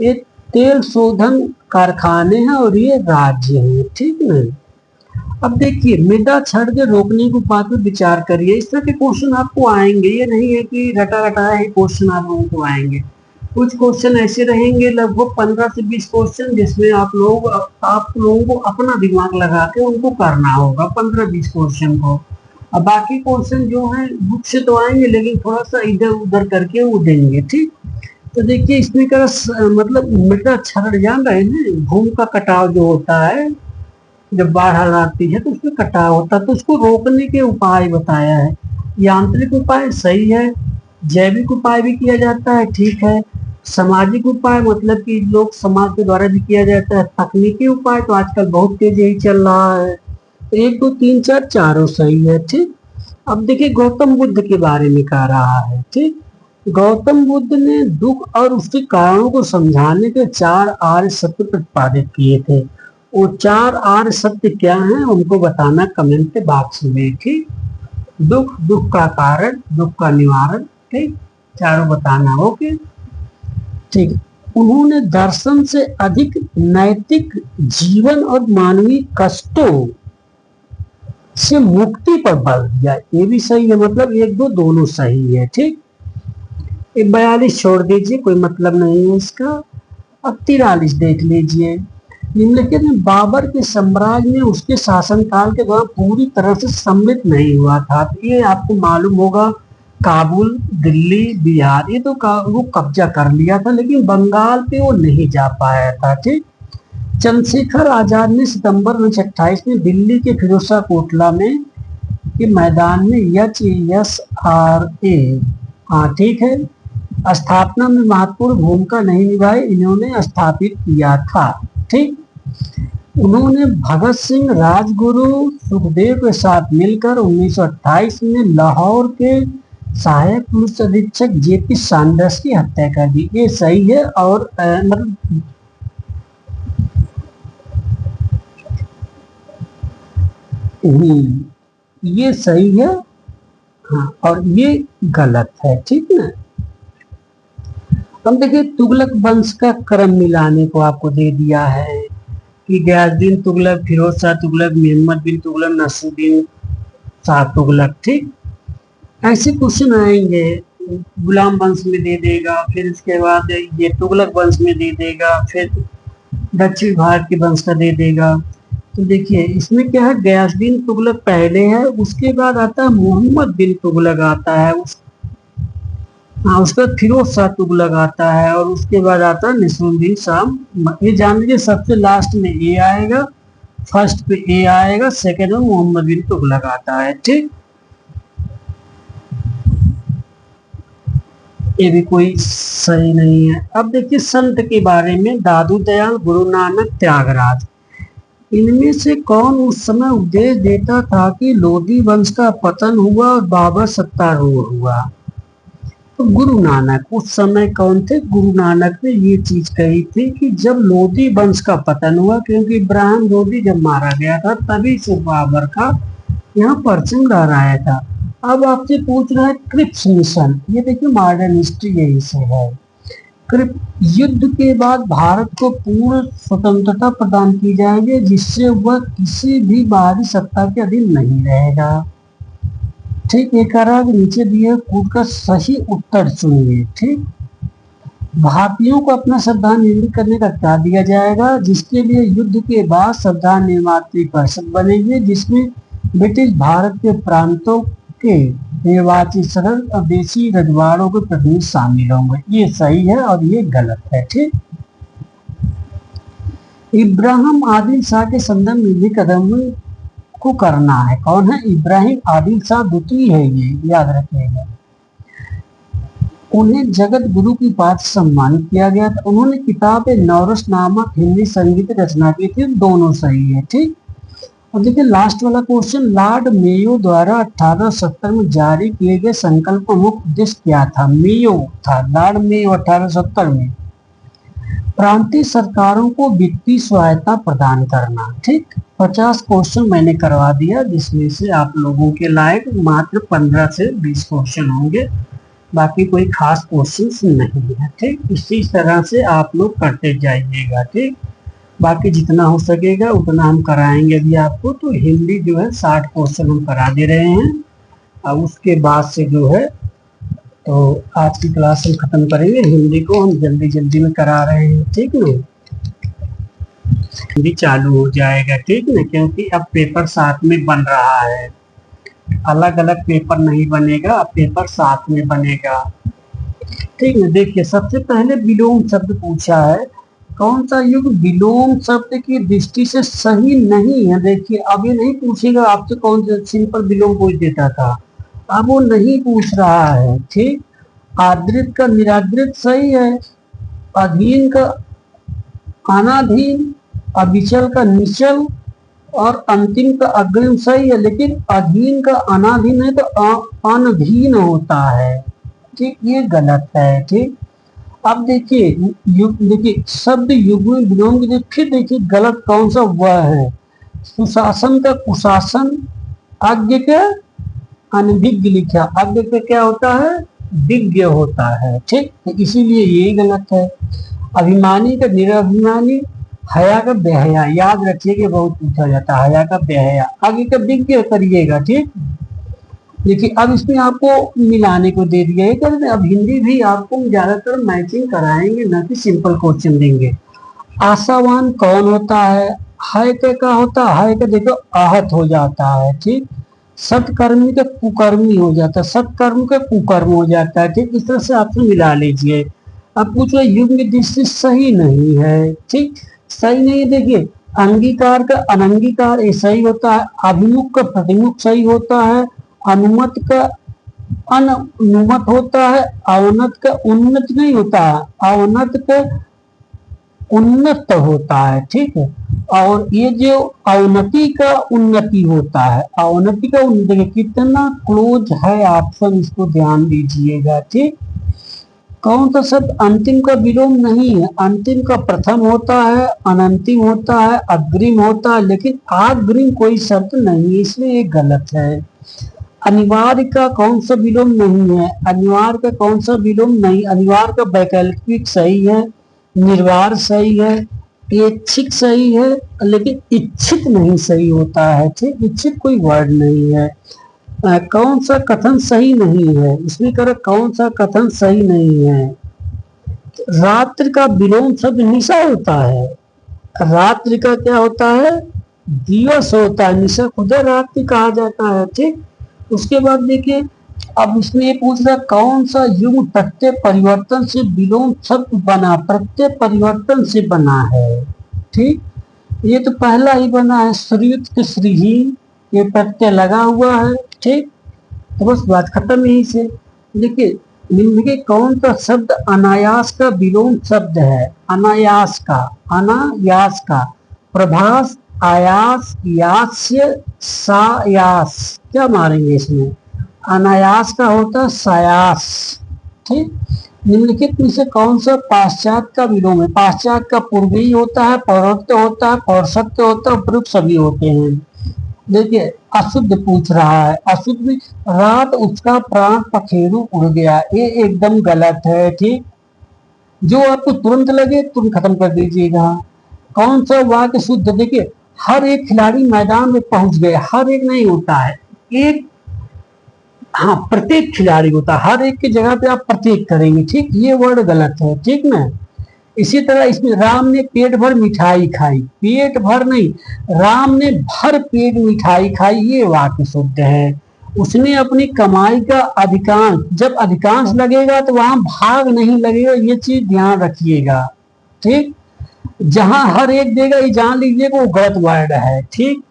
ये तेल शोधन कारखाने हैं और ये राज्य हैं। ठीक है, अब देखिए मृदा क्षरण के रोकने के उपाय पर विचार करिए। इस तरह के क्वेश्चन आपको आएंगे, ये नहीं है कि रटा रटाया ही क्वेश्चन आप लोगों को आएंगे। कुछ क्वेश्चन ऐसे रहेंगे, लगभग 15 से 20 क्वेश्चन, जिसमें आप लोगों को अपना दिमाग लगा के उनको करना होगा, 15-20 क्वेश्चन को। अब बाकी क्वेश्चन जो है बुक से तो आएंगे, लेकिन थोड़ा सा इधर उधर करके वो देंगे। ठीक, तो देखिए इसमें का मतलब मृदा क्षरण जान रहे हैं, भूमि का कटाव जो होता है, जब बाढ़ आती है तो उसमें कटाव होता है, तो उसको रोकने के उपाय बताया है। यांत्रिक उपाय सही है, जैविक उपाय भी किया जाता है, ठीक है। सामाजिक उपाय मतलब कि लोग समाज के द्वारा भी किया जाता है। तकनीकी उपाय तो आजकल बहुत तेज यही चल रहा है। 1 2 3 4 चारों सही है। ठीक, अब देखिए गौतम बुद्ध के बारे में कह रहा है। ठीक, गौतम बुद्ध ने दुख और उसके कारणों को समझाने के 4 आर्य सत्य प्रतिपादित किए थे। वो 4 आर्य सत्य क्या हैं उनको बताना कमेंट बॉक्स में। ठीक, दुख, दुख का कारण, दुख का निवारण। ठीक, चारों बताना। ओके, ठीक। उन्होंने दर्शन से अधिक नैतिक जीवन और मानवीय कष्टों से मुक्ति पर बल दिया, ये भी सही है, मतलब 1 2 दोनों सही है। ठीक, 42 छोड़ दीजिए, कोई मतलब नहीं है इसका। अब 43 देख लीजिए। निम्नलिखित में बाबर के साम्राज्य में उसके शासनकाल के दौरान पूरी तरह से सम्मिलित नहीं हुआ था। तो ये आपको मालूम होगा, काबुल, दिल्ली, बिहार, ये तो वो कब्जा कर लिया था, लेकिन बंगाल पे वो नहीं जा पाया था। ठीक, चंद्रशेखर आजाद ने सितंबर 1928 में दिल्ली के फिरोजशाह कोटला में के मैदान में HSRA, हाँ ठीक है, स्थापना में महत्वपूर्ण भूमिका नहीं निभाई, इन्होंने स्थापित किया था। ठीक, उन्होंने भगत सिंह, राजगुरु, सुखदेव के साथ मिलकर 1928 में लाहौर के सहायक पुलिस अधीक्षक JP सैंडर्स की हत्या कर दी। ये सही है, और मतलब ये सही है, हाँ, और ये गलत है। ठीक ना, हम देखिए तुगलक वंश का क्रम मिलाने को आपको दे दिया है कि गयासुद्दीन तुगलक, फिरोज शाह तुगलक, मोहम्मद बिन तुगलक, नसरुद्दीन शाह तुगलक। ठीक, ऐसे क्वेश्चन आएंगे। गुलाम वंश में दे देगा, फिर इसके बाद ये तुगलक वंश में दे देगा, फिर दक्षिण भारत के वंश का दे देगा। तो देखिए इसमें क्या है, गयासुद्दीन तुगलक पहले है, उसके बाद आता है मोहम्मद बिन तुगलक आता है, हाँ उसके बाद फिरोज शाह तुगलक आता है, और उसके बाद आता है नसीरुद्दीन शाह। ये जान लीजिए सबसे लास्ट में ए आएगा, फर्स्ट पे ए आएगा, सेकंड में मोहम्मद बिन तुगलक आता है। ठीक, ये भी कोई सही नहीं है। अब देखिए संत के बारे में, दादू दयाल, गुरु नानक, त्यागराज, इनमें से कौन उस समय उपदेश देता था कि लोधी वंश का पतन हुआ और बाबर सत्तारूढ़ हुआ? तो गुरु नानक उस समय कौन थे? गुरु नानक ने ये चीज कही थी कि जब लोधी वंश का पतन हुआ, क्योंकि इब्राहिम लोधी जब मारा गया था तभी से बाबर का यहाँ परचम लहराया था। अब आपसे पूछ रहा है क्रिप्स मिशन, ये देखिए मॉडर्न हिस्ट्री यही से है। युद्ध के बाद भारत को पूर्ण स्वतंत्रता प्रदान की जाएगी, जिससे वह किसी भी बाहरी सत्ता के अधीन नहीं रहेगा। ठीक, एक नीचे दिए कूद का सही उत्तर चुनिए। ठीक, भारतीयों को अपना संविधान निर्मित करने का क्या दिया जाएगा, जिसके लिए युद्ध के बाद संविधान निर्मात्री परिषद बनेगी, जिसमें ब्रिटिश भारत के प्रांतों के निर्वाचित सरल और देशी रजवाड़ों के प्रतिनिधि शामिल होंगे। ये सही है और ये गलत है। ठीक, इब्राहिम आदिल शाह के संदर्भ में भी कदम को करना है। कौन है? इब्राहिम आदिल शाह द्वितीय है, ये याद रखिएगा। उन्हें जगत गुरु की बात सम्मानित किया गया था। उन्होंने किताब नौरस नामक हिंदी संगीत रचना की थी। दोनों सही है। ठीक, और देखिए लास्ट वाला क्वेश्चन, लॉर्ड मेयो द्वारा 1870 में जारी किए गए संकल्प का मुख्य उद्देश्य क्या था? मेयो था, लॉर्ड मेयो 1870 में प्रांतीय सरकारों को वित्तीय सहायता प्रदान करना। ठीक, 50 क्वेश्चन मैंने करवा दिया, जिसमें से आप लोगों के लायक मात्र 15 से 20 क्वेश्चन होंगे, बाकी कोई खास क्वेश्चन नहीं है। ठीक, इसी तरह से आप लोग करते जाइएगा। ठीक, बाकी जितना हो सकेगा उतना हम कराएंगे अभी आपको। तो हिंदी जो है 60 क्वेश्चन हम करा दे रहे हैं, अब उसके बाद से जो है तो आज की क्लास हम खत्म करेंगे। हिंदी को हम जल्दी जल्दी में करा रहे हैं। ठीक ना, हिंदी चालू हो जाएगा। ठीक ना, क्योंकि अब पेपर साथ में बन रहा है, अलग अलग पेपर नहीं बनेगा, अब पेपर साथ में बनेगा। ठीक है, देखिए सबसे पहले विलोम शब्द पूछा है, कौन सा युग विलोम शब्द की दृष्टि से सही नहीं है? देखिए अब ये नहीं पूछेगा आपसे कौन सा सिंपल विलोम पूछ देता था, अब वो नहीं पूछ रहा है। ठीक, आदृत का निरादृत सही है, अधीन का अनाधीन, अविचल का निचल, और अंतिम का अग्रिम सही है, लेकिन अधीन का अनाधीन है तो अनधीन होता है। ठीक, ये गलत है। ठीक, अब देखिए देखिए शब्द युग्म विलोम की फिर देखिए गलत कौन सा वह है, सुशासन का कुशासन, आज्ञ का अनभिज्ञ लिखा, आज्ञ का क्या होता है? विज्ञ होता है। ठीक, इसीलिए ये गलत है। अभिमानी का निराभिमानी, हया का बेहया, याद रखिएगा बहुत पूछा जाता है, हया का बेहया, आगे का विज्ञ करिएगा। ठीक, देखिए अब इसमें आपको मिलाने को दे दिया है, अब हिंदी भी आपको ज्यादातर मैचिंग कराएंगे, ना कि सिंपल क्वेश्चन देंगे। आशावान कौन होता है? है का होता है, का देखो आहत हो जाता है। ठीक, सत्कर्मी का कुकर्मी हो जाता है, सत्कर्म का कुकर्म हो जाता है। ठीक, इस तरह से आपसे मिला लीजिए। अब पूछ रहे युग की दृष्टि सही नहीं है। ठीक, सही नहीं, देखिए अंगीकार का अनंगीकार ये सही होता है, अभिमुख का प्रतिमुख सही होता है, अनुमत का अनुमत होता है, अवनत का उन्नत नहीं होता है, अवनत का उन्नत होता है। ठीक है, और ये जो अवनति का उन्नति होता है, अवनति का उन्नति, कितना क्लोज है ऑप्शन, इसको ध्यान दीजिएगा। ठीक, कौन सा शब्द अंतिम का विलोम नहीं है? अंतिम का प्रथम होता है, अनंतिम होता है, अग्रिम होता है, लेकिन आग्रिम कोई शब्द नहीं, इसलिए ये गलत है। अनिवार्य का कौन सा विलोम नहीं है? अनिवार्य का कौन सा विलोम नहीं? अनिवार्य का वैकल्पिक सही है, निर्वार सही है, ऐच्छिक सही है, लेकिन इच्छित नहीं सही होता है। ठीक, इच्छित कोई वर्ड नहीं है। कौन सा कथन सही नहीं है? इसमें करो कौन सा कथन सही नहीं है? रात्रि का विलोम शब्द निशा होता है, रात्रि का क्या होता है? दिवस होता है, निशा खुदा रात भी कहा जाता है। ठीक, उसके बाद देखिए अब इसमें ये पूछ रहा कौन सा युग प्रत्यय परिवर्तन से विलोम शब्द बना, प्रत्यय परिवर्तन से बना है। ठीक, ये तो पहला ही बना है, श्रीयुत के श्रीहीन, ये प्रत्यय लगा हुआ है। ठीक, तो बस बात खत्म यहीं से। देखिए निम्न के कौन सा शब्द अनायास का विलोम शब्द है, अनायास का, अनायास का, प्रभास, आयास, यास्य, सायास, क्या मारेंगे इसमें, अनायास का होता है सायास। ठीक, निम्नलिखित में से कौन सा पाश्चात्य का विलोम है, पाश्चात्य का पूर्वी होता है, पौरत्य होता है, पौरुषत्य होता है, उपयुक्त सभी होते हैं। देखिए अशुद्ध पूछ रहा है, अशुद्ध भी, रात उसका प्राण पखेरु उड़ गया, ये एकदम गलत है। ठीक, जो आपको तुरंत लगे तुरंत खत्म कर दीजिएगा। कौन सा वाक्य शुद्ध, देखिए हर एक खिलाड़ी मैदान में पहुंच गए, हर एक नहीं होता है, एक, हाँ प्रत्येक खिलाड़ी होता है, हर एक की जगह पे आप प्रत्येक करेंगे। ठीक, ये वर्ड गलत है। ठीक ना, इसी तरह इसमें राम ने पेट भर मिठाई खाई, पेट भर नहीं, राम ने भर पेट मिठाई खाई, ये वाक्य शुद्ध है। उसने अपनी कमाई का अधिकांश, जब अधिकांश लगेगा तो वहां भाग नहीं लगेगा, ये चीज ध्यान रखिएगा। ठीक, जहां हर एक देगा ये जान लीजिएगा वो गलत वर्ड है। ठीक,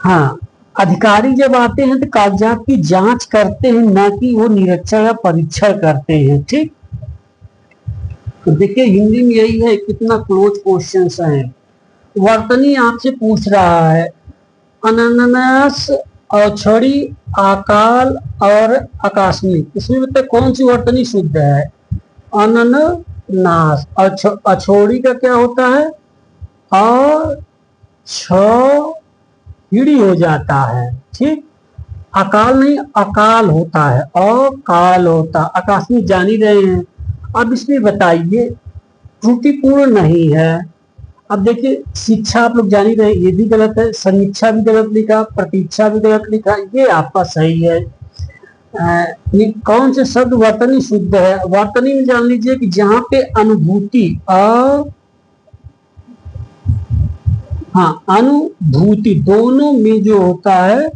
हाँ, अधिकारी जब आते हैं तो कागजात की जांच करते हैं, ना कि वो निरीक्षण या परीक्षण करते हैं। ठीक, तो देखिए हिंदी में यही है, कितना क्लोज क्वेश्चंस हैं। वर्तनी आपसे पूछ रहा है अनन्नास, औछड़ी, आकाल और आकाशनी, इसमें मतलब कौन सी वर्तनी शुद्ध है, अनन्नास, अछोड़ी का क्या होता है, और छीड़ी हो जाता है। ठीक, अकाल नहीं अकाल होता है, अकाल होता, आकाशनी जान ही रहे हैं। अब इसमें बताइए त्रुटिपूर्ण नहीं है। अब देखिए शिक्षा आप लोग जान ही रहे, ये भी गलत है, समीक्षा भी गलत लिखा, प्रतीक्षा भी गलत लिखा, ये आपका सही है। कौन से शब्द वर्तनी शुद्ध है, वर्तनी में जान लीजिए कि जहां पे अनुभूति, हाँ अनुभूति दोनों में जो होता है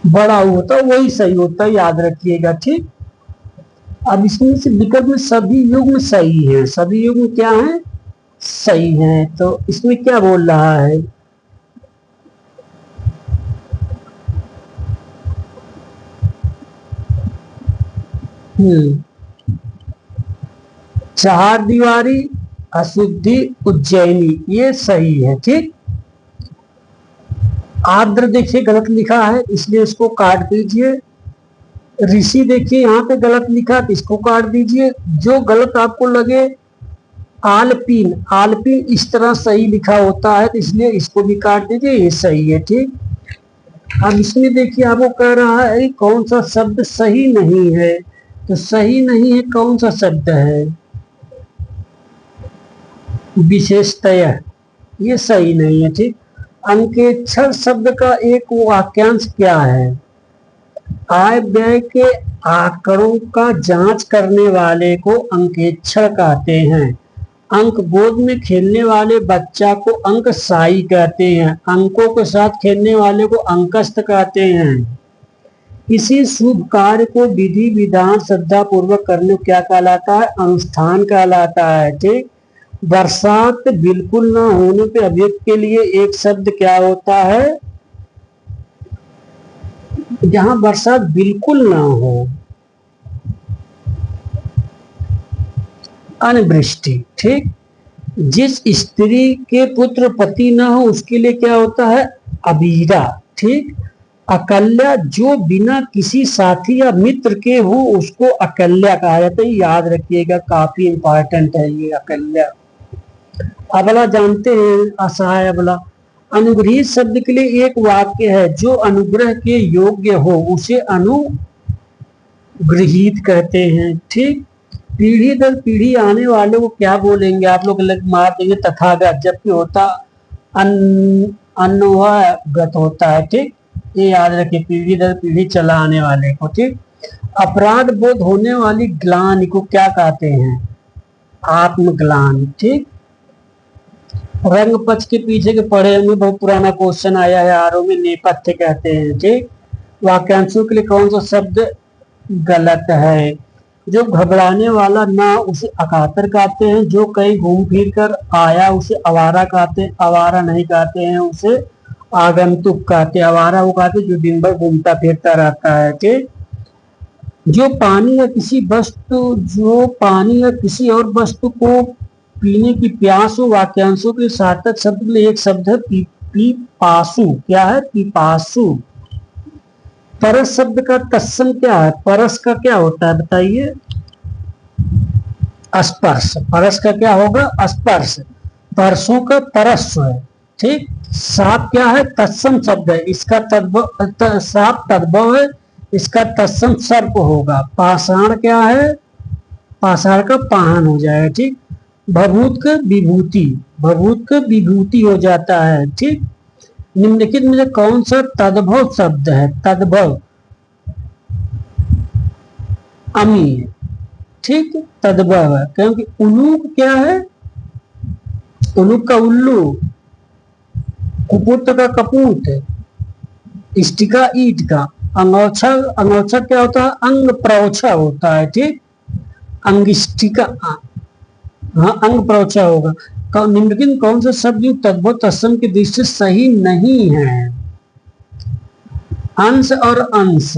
बड़ा होता है वही सही होता है, याद रखिएगा। ठीक, अब इसमें से विकल्प में सभी युग्म सही है, सभी युग्म क्या है, सही है। तो इसमें क्या बोल रहा है, चार दीवारी, अशुद्धि, उज्जैनी, ये सही है। ठीक, आर्द्र देखिए गलत लिखा है इसलिए इसको काट दीजिए। ऋषि देखिए यहाँ पे गलत लिखा तो इसको काट दीजिए। जो गलत आपको लगे, आलपीन, आलपीन इस तरह सही लिखा होता है तो इसलिए इसको भी काट दीजिए, ये सही है। ठीक, अब इसमें देखिए आपको कह रहा है कौन सा शब्द सही नहीं है, तो सही नहीं है कौन सा शब्द है, विशेषतया, ये सही नहीं है। ठीक, अंकेक्षण शब्द का एक वाक्यांश क्या है, आय व्यय के आंकड़ों का जांच करने वाले को अंकेक्षण कहते हैं। अंक बोर्ड में खेलने वाले बच्चा को अंकशाई कहते हैं, अंकों के साथ खेलने वाले को अंकस्थ कहते हैं। किसी शुभ कार्य को विधि विधान श्रद्धा पूर्वक करने को क्या कहलाता है, अनुष्ठान कहलाता है। ठीक, बरसात बिल्कुल ना होने पे अभिव्यक्ति के लिए एक शब्द क्या होता है, जहां बरसात बिल्कुल ना हो, अनवृष्टि। ठीक, जिस स्त्री के पुत्र पति ना हो उसके लिए क्या होता है, अबीरा। ठीक, अकल्या, जो बिना किसी साथी या मित्र के हो उसको अकल्या कहा जाता है, याद रखिएगा, काफी इंपॉर्टेंट है ये अकल्या। अबला जानते हैं, असहाय अबला। अनुग्रहित शब्द के लिए एक वाक्य है, जो अनुग्रह के योग्य हो उसे अनुग्रहित कहते हैं। ठीक, पीढ़ी दर पीढ़ी आने वाले को क्या बोलेंगे, आप लोग अलग मार देंगे तथागत, जबकि होता अन्वगत होता है। ठीक, ये याद रखिए, पीढ़ी दर पीढ़ी चला आने वाले को। ठीक, अपराध बोध होने वाली ग्लानि को क्या कहते हैं, आत्मग्लान। ठीक, रंग पक्ष के पीछे के पढ़े हमें बहुत पुराना क्वेश्चन आया है, आरो में नेपथ्य कहते हैं। ठीक, वाक्यांशों के लिए कौन सा शब्द गलत है? जो घबराने वाला ना उसे अकातर कहते हैं, जो कहीं घूम फिर कर आया उसे आवारा कहते हैं, आवारा नहीं कहते हैं उसे आगंतुक कहते हैं। आवारा वो कहते हैं जो दिन भर घूमता फिरता रहता है। ठीक, जो पानी या किसी और वस्तु को पीने की प्यास हो, वाक्यांशों के सार्थक शब्द के लिए एक शब्द है पीपासु। क्या है? पीपासु। परस शब्द का तत्सम क्या है? परस का क्या होता है बताइए? स्पर्श। परस का क्या होगा? स्पर्श। परसों का तरस्व है। ठीक, साप क्या है? तत्सम शब्द है, इसका साप तद्भव है, इसका तत्सम सर्प होगा। पाषाण क्या है? पाषाण का पाहन हो जाएगा। ठीक, भभूत का विभूति, भभूत का विभूति हो जाता है। ठीक, निम्नलिखित में कौन सा तद्भव शब्द है? तद्भव अमी है। ठीक, तद्भव है क्योंकि उलूक क्या है? उलूक का उल्लू, कुपुत का कपूत, इष्टिका ईट का, अंगोछा, अंगोछा क्या होता है? अंग प्रौछा होता है। ठीक, अंगिष्टिका, हाँ अंग प्रौछा होगा। निम्नलिखित कौन सा शब्द तद्भव तत्सम की दृष्टि से सही नहीं है? अंश और अंश।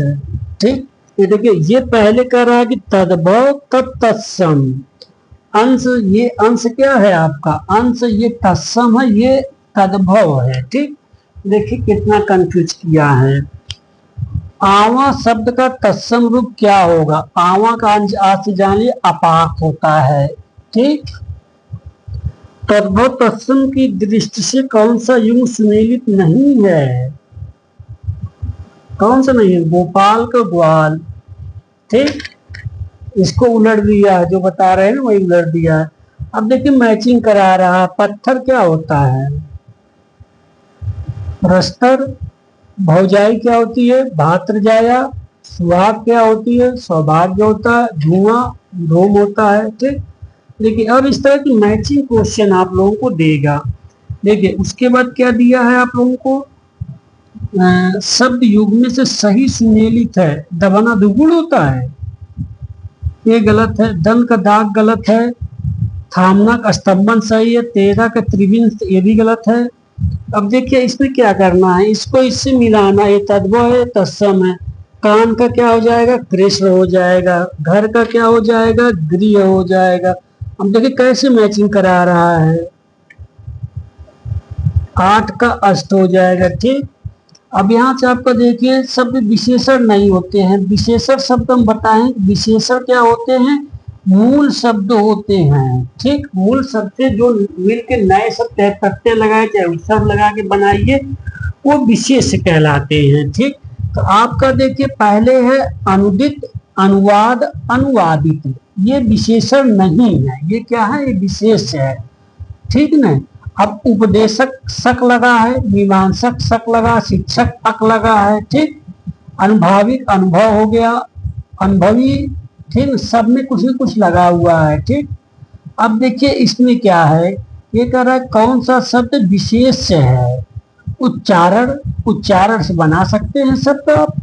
ठीक, ये देखिए, ये पहले कह रहा है कि तद्भव तत्सम। अंश, ये अंश क्या है आपका? अंश। ये तत्सम है, ये तद्भव है। ठीक, देखिए कितना कंफ्यूज किया है। आवा शब्द का तत्सम रूप क्या होगा? आवा का अंश आज से जानिए अपाक होता है। ठीक, तद्भव तत्सम की दृष्टि से कौन सा युग सुमेलित नहीं है? कौन सा नहीं है? गोपाल का ग्वाल। ठीक, इसको उलट दिया है, जो बता रहे हैं ना वही उलट दिया है। अब देखिए मैचिंग करा रहा है। पत्थर क्या होता है? प्रस्तर। भौजाई क्या होती है? भातृजाया। सुहाग क्या होती है? सौभाग्य होता है। धुआं धूम होता है। ठीक, देखिए अब इस तरह की मैचिंग क्वेश्चन आप लोगों को देगा। देखिए उसके बाद क्या दिया है आप लोगों को? शब्द युग में से सही सुमेलित है, दबाना दुगुण होता है, ये गलत है। दल का दाग गलत है। थामना का स्तंभन सही है। तेरा का त्रिविंश ये भी गलत है। अब देखिए इसमें क्या करना है, इसको इससे मिलाना। ये तद्भव है, तत्सम है। कान का क्या हो जाएगा? कृष्ण हो जाएगा। घर का क्या हो जाएगा? गृह हो जाएगा। अब देखिए कैसे मैचिंग करा रहा है। 8 का अष्ट हो जाएगा। ठीक, अब यहाँ से आपका देखिए शब्द विशेषण नहीं होते हैं। विशेषण शब्द हम बताएं, विशेषण क्या होते हैं? मूल शब्द होते हैं। ठीक, मूल शब्द से जो मिलकर नए शब्द प्रत्यय लगाए, चाहे उत्सर्ग लगा के बनाइए, वो विशेष कहलाते हैं। ठीक, तो आपका देखिए पहले है अनुदित, अनुवाद, अनुवादित। ये विशेषण नहीं है, ये क्या है? ये विशेष है। ठीक ना। अब उपदेशक शक लगा है, मीमांसक शक लगा, शिक्षक अक लगा है। ठीक, अनुभाविक अनुभव हो गया, अनुभवी। ठीक, सब में कुछ न कुछ लगा हुआ है। ठीक, अब देखिए इसमें क्या है, ये कह रहा है कौन सा शब्द विशेष है? उच्चारण, उच्चारण से बना सकते हैं शब्द आप।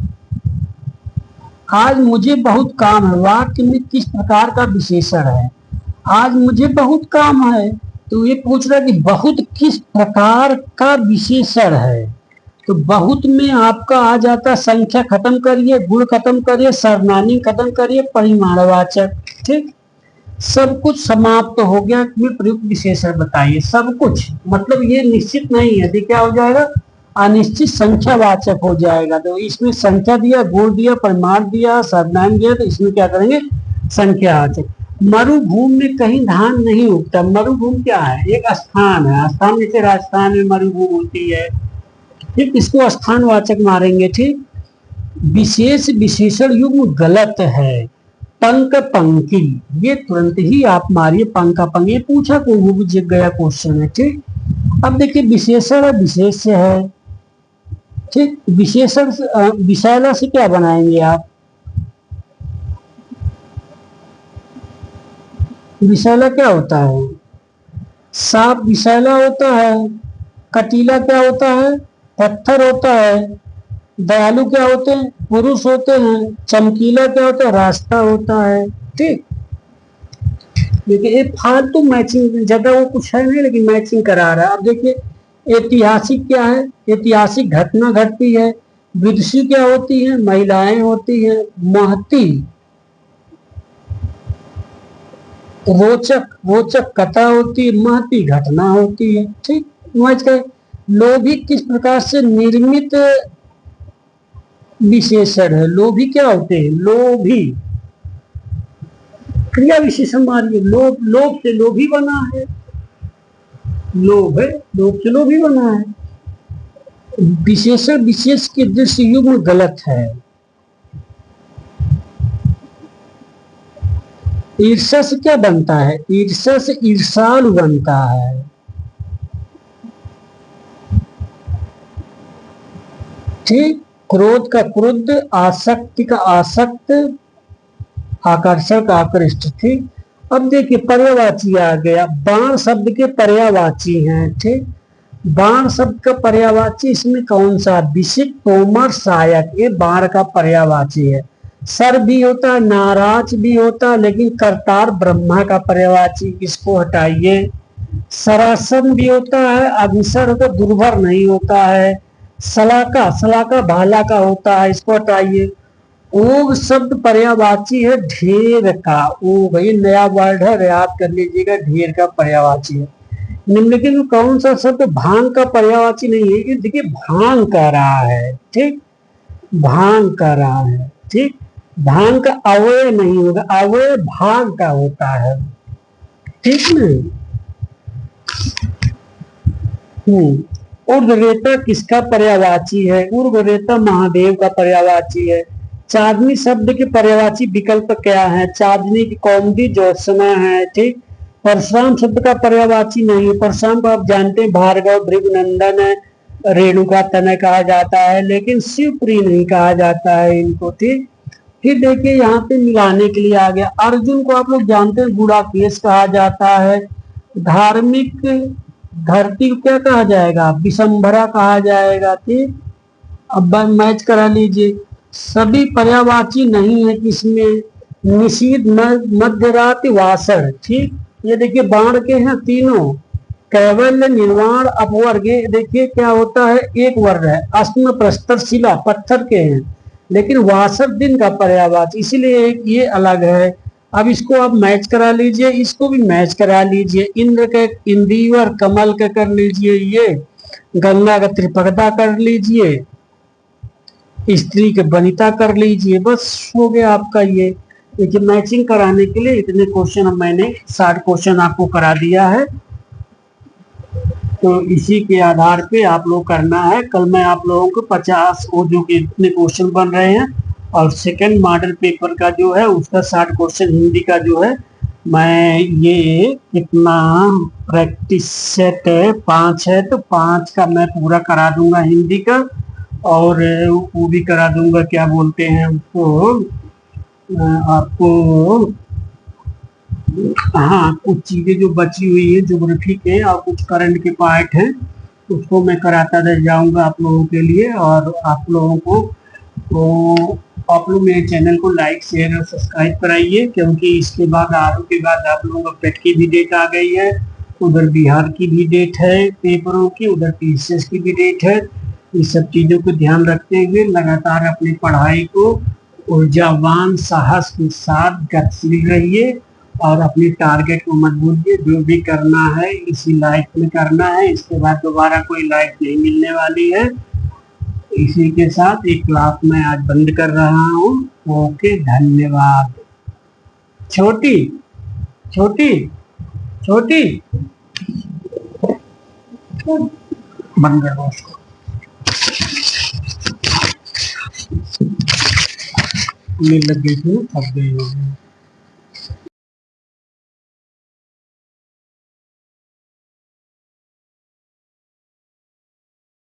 आज मुझे बहुत काम है, वाक्य में किस प्रकार का विशेषण है? आज मुझे बहुत काम है, तो ये पूछ रहा है कि बहुत किस प्रकार का विशेषण है? तो बहुत में आपका आ जाता संख्या खत्म करिए, गुण खत्म करिए, सर्वनामी खत्म करिए, परिमाणवाचक। ठीक, सब कुछ समाप्त तो हो गया। प्रयुक्त विशेषण बताइए। सब कुछ मतलब ये निश्चित नहीं है, तो क्या हो जाएगा? अनिश्चित संख्यावाचक हो जाएगा। तो इसमें संख्या दिया, गुण दिया, परिमाण दिया, सर्वनाम दिया, तो इसमें क्या करेंगे? संख्यावाचक। मरुभूमि में कहीं धान नहीं उगता। मरुभूमि क्या है? एक स्थान है। स्थान जैसे राजस्थान में मरुभूमि होती है। ठीक, इसको स्थानवाचक मारेंगे। ठीक, विशेष विशेषण युग्म गलत है। पंक पंक्ति, ये तुरंत ही आप मारिए। पंका पंक, ये पूछा कोई गया क्वेश्चन है। ठीक, अब देखिए विशेषण है, विशेष है। ठीक, विशेषण विषैला से क्या बनाएंगे आप? विषैला क्या होता है? सांप विषैला होता है। कटीला क्या होता है? पत्थर होता है। दयालु क्या होते हैं? पुरुष होते हैं। चमकीला क्या होता है? रास्ता होता है। ठीक। देखिए ये फालतू मैचिंग ज्यादा वो कुछ है नहीं, लेकिन मैचिंग करा रहा है। अब देखिए ऐतिहासिक क्या है? ऐतिहासिक घटना घटती है। विदुषी क्या होती है? महिलाएं होती हैं। महती रोचक रोचक कथा होती है। महती घटना होती है। ठीक। समझ गए। लोभी किस प्रकार से निर्मित विशेषण है? लोभी क्या होते हैं? लोभी क्रिया विशेषण मानिए। लोभ, लोभ से लोभी बना है। लोभ है, लोभ से लोभी बना है। विशेषण विशेष के दृश्य युग्म गलत है। ईर्ष्या से क्या बनता है? ईर्ष्या से ईर्षालु बनता है। ठीक। क्रोध का क्रुद्ध, आसक्ति का आसक्त, आकर्षण का आकृष्ट। ठीक। अब देखिए पर्यायवाची आ गया। बाण शब्द के पर्यायवाची हैं। ठीक। बाण शब्द का पर्यायवाची इसमें कौन सा? विशिक, तोमर, सहायक। ये बाण का पर्यायवाची है। सर भी होता है, नाराज भी होता है, लेकिन करतार ब्रह्मा का पर्यायवाची, इसको हटाइए। सरासन भी होता है, अभिसर होता, दुर्भर नहीं होता है। सलाका, सलाका भाला का होता है, इसको हटाइए। ओग शब्द पर्यायवाची है ढेर का। ओग ये नया वर्ड है, याद कर लीजिएगा, ढेर का पर्यायवाची है। निम्नलिखित में कौन सा शब्द भांग का पर्यायवाची नहीं है? ये देखिए भांग कर रहा है। ठीक। भांग कर रहा है। ठीक। भांग का अवय नहीं होगा, अवय भाग का होता है। ठीक नहीं। उर्वरेता किसका पर्यायवाची है? उर्वरेता महादेव का पर्यायवाची है। चांदनी शब्द के पर्यायवाची विकल्प क्या है? चांदनी की कौमुदी ज्योत्सना है। ठीक। परशुराम शब्द का पर्यायवाची नहीं है। परशुराम को आप जानते हैं भार्गव, भृगुनंदन, रेणुका तनय कहा जाता है, लेकिन शिवप्रिय नहीं कहा जाता है इनको। ठीक। फिर देखिए यहाँ पे मिलाने के लिए आ गया। अर्जुन को आप लोग जानते हैं गुड़ाकेश कहा जाता है। धार्मिक धरती को क्या कहा जाएगा? विशंभरा कहा जाएगा। ठीक। अब मैच करा लीजिए। सभी पर्यायवाची नहीं है किसमें? निषीद, मध्यरात, वासर। ठीक। ये देखिए बाण के हैं तीनों। कैवल्य, निर्वाण, अपवर्ग। देखिए क्या होता है? एक वर्ग है। अश्म, प्रस्तर, शिला पत्थर के हैं, लेकिन वासर दिन का पर्यायवाची, इसीलिए ये अलग है। अब इसको आप मैच करा लीजिए, इसको भी मैच करा लीजिए। इंद्र के इंदिवर, कमल के कर लीजिए, ये गंगा का त्रिपगदा कर लीजिए, स्त्री के वनिता कर लीजिए, बस हो गया आपका ये। देखिए मैचिंग कराने के लिए इतने क्वेश्चन अब मैंने 60 क्वेश्चन आपको करा दिया है, तो इसी के आधार पे आप लोग करना है। कल मैं आप लोगों को 50 वो जो कि इतने क्वेश्चन बन रहे हैं, और सेकंड मॉडल पेपर का जो है उसका 60 क्वेश्चन हिंदी का जो है, मैं ये कितना प्रैक्टिस सेट है 5 है, तो 5 का मैं पूरा करा दूंगा हिंदी का, और वो भी करा दूंगा क्या बोलते हैं उसको, आपको हाँ कुछ चीजें जो बची हुई है ज्योग्राफी के और कुछ करंट के पार्ट हैं, उसको मैं कराता रह जाऊंगा आप लोगों के लिए। और आप लोगों को तो आप लोग मेरे चैनल को लाइक, शेयर और सब्सक्राइब कराइए, क्योंकि इसके बाद आर के बाद आप लोगों का पेट की भी डेट आ गई है, उधर बिहार की भी डेट है पेपरों की, उधर पीसीएस की भी डेट है। इस सब चीजों को ध्यान रखते हुए लगातार अपनी पढ़ाई को ऊर्जावान साहस के साथ गतिशील रहिए, और अपनी टारगेट को मत भूलिए। जो भी करना है इसी लाइफ में करना है, इसके बाद दोबारा कोई लाइफ नहीं मिलने वाली है। इसी के साथ एक क्लास मैं आज बंद कर रहा हूँ। ओके, धन्यवाद। छोटी छोटी छोटी बंद कर दो उसको। लग गई थी, थक गई होगी।